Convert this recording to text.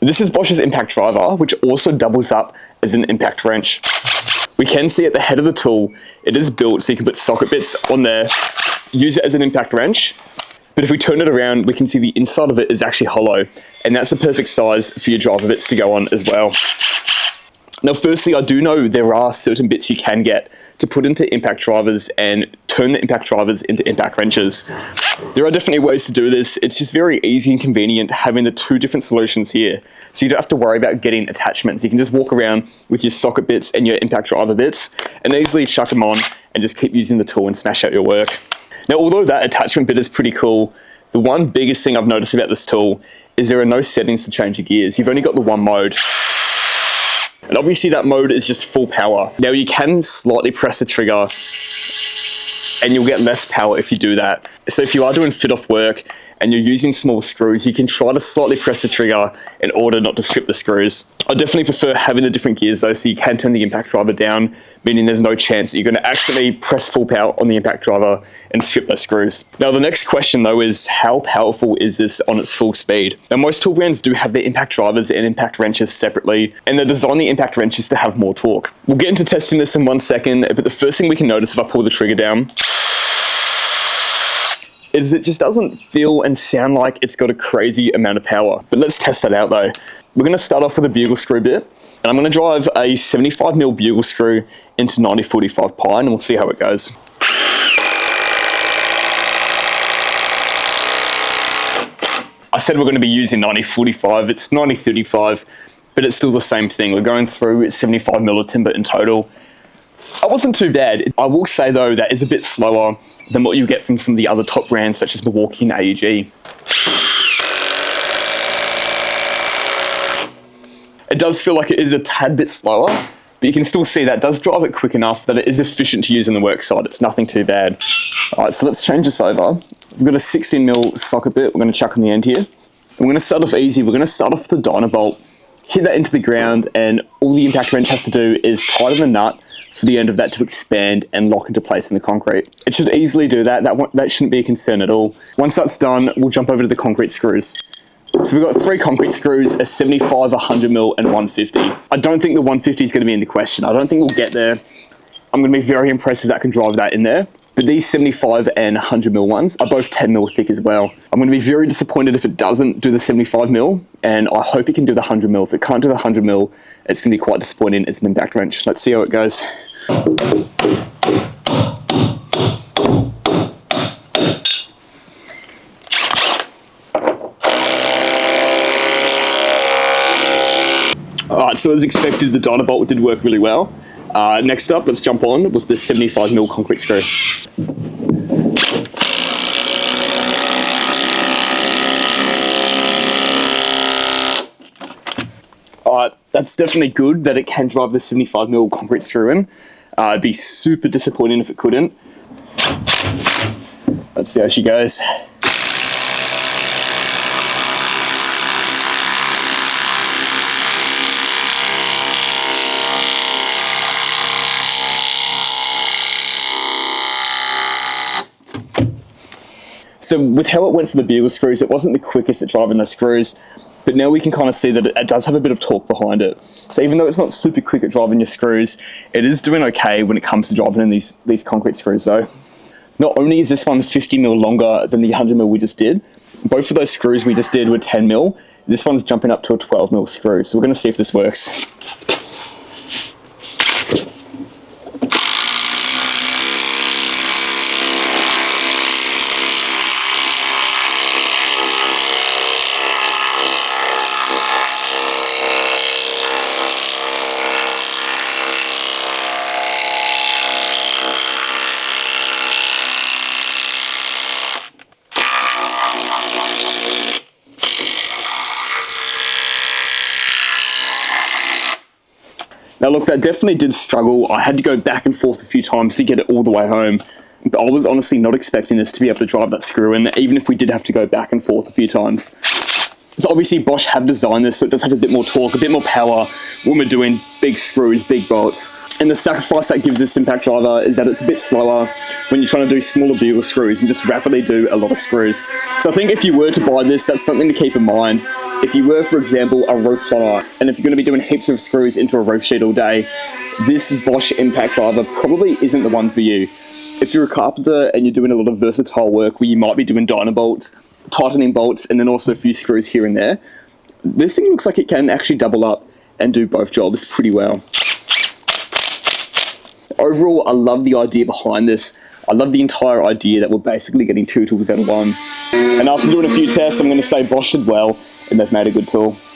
This is Bosch's impact driver, which also doubles up as an impact wrench. We can see at the head of the tool, it is built so you can put socket bits on there, use it as an impact wrench. But if we turn it around, we can see the inside of it is actually hollow, and that's the perfect size for your driver bits to go on as well. Now, firstly, I do know there are certain bits you can get to put into impact drivers and turn the impact drivers into impact wrenches. There are definitely ways to do this. It's just very easy and convenient having the two different solutions here. So you don't have to worry about getting attachments. You can just walk around with your socket bits and your impact driver bits and easily chuck them on and just keep using the tool and smash out your work. Now, although that attachment bit is pretty cool, the one biggest thing I've noticed about this tool is there are no settings to change your gears. You've only got the one mode. And obviously that mode is just full power. Now you can slightly press the trigger and you'll get less power if you do that. So if you are doing fit off work and you're using small screws, you can try to slightly press the trigger in order not to strip the screws. I definitely prefer having the different gears though, so you can turn the impact driver down, meaning there's no chance that you're going to actually press full power on the impact driver and strip those screws. Now the next question though is, how powerful is this on its full speed? Now most tool brands do have their impact drivers and impact wrenches separately, and they design the impact wrenches to have more torque. We'll get into testing this in 1 second, but the first thing we can notice if I pull the trigger down is it just doesn't feel and sound like it's got a crazy amount of power. But let's test that out though. We're going to start off with a bugle screw bit, and I'm going to drive a 75mm bugle screw into 9045 pine, and we'll see how it goes. I said we're going to be using 9045, it's 9035, but it's still the same thing. We're going through 75mm of timber in total. It wasn't too bad. I will say though, that is a bit slower than what you get from some of the other top brands such as Milwaukee and AEG. It does feel like it is a tad bit slower, but you can still see that does drive it quick enough that it is efficient to use on the work site. It's nothing too bad. All right, so let's change this over. We've got a 16mm socket bit we're going to chuck on the end here. And we're going to start off easy. We're going to start off with the dyno bolt, hit that into the ground, and all the impact wrench has to do is tighten the nut for the end of that to expand and lock into place in the concrete. It should easily do that. That shouldn't be a concern at all. Once that's done, we'll jump over to the concrete screws. So we've got 3 concrete screws, a 75, 100mm, and 150. I don't think the 150 is going to be in the question. I don't think we'll get there. I'm going to be very impressed if that can drive that in there. But these 75 and 100mm ones are both 10mm thick as well. I'm going to be very disappointed if it doesn't do the 75mm, and I hope it can do the 100mm. If it can't do the 100mm, it's going to be quite disappointing as an impact wrench. Let's see how it goes. Alright, so as expected, the dyno bolt did work really well. Next up, let's jump on with the 75mm concrete screw. Alright, that's definitely good that it can drive the 75mm concrete screw in. It'd be super disappointing if it couldn't. Let's see how she goes. So with how it went for the bugle screws, it wasn't the quickest at driving those screws, but now we can kind of see that it does have a bit of torque behind it. So even though it's not super quick at driving your screws, it is doing okay when it comes to driving in these concrete screws though. Not only is this one 50mm longer than the 100mm we just did, both of those screws we just did were 10mm. This one's jumping up to a 12mm screw, so we're going to see if this works. Now look, that definitely did struggle. I had to go back and forth a few times to get it all the way home. But I was honestly not expecting this to be able to drive that screw in, even if we did have to go back and forth a few times. So obviously Bosch have designed this so it does have a bit more torque, a bit more power when we're doing big screws, big bolts. And the sacrifice that gives this impact driver is that it's a bit slower when you're trying to do smaller bugle screws and just rapidly do a lot of screws. So I think if you were to buy this, that's something to keep in mind. If you were, for example, a roof plumber, and if you're going to be doing heaps of screws into a roof sheet all day, this Bosch impact driver probably isn't the one for you. If you're a carpenter and you're doing a lot of versatile work where you might be doing dynabolts, tightening bolts, and then also a few screws here and there, this thing looks like it can actually double up and do both jobs pretty well. Overall, I love the idea behind this. I love the entire idea that we're basically getting two tools out of one. And after doing a few tests, I'm going to say Bosch did well, and they've made a good tool.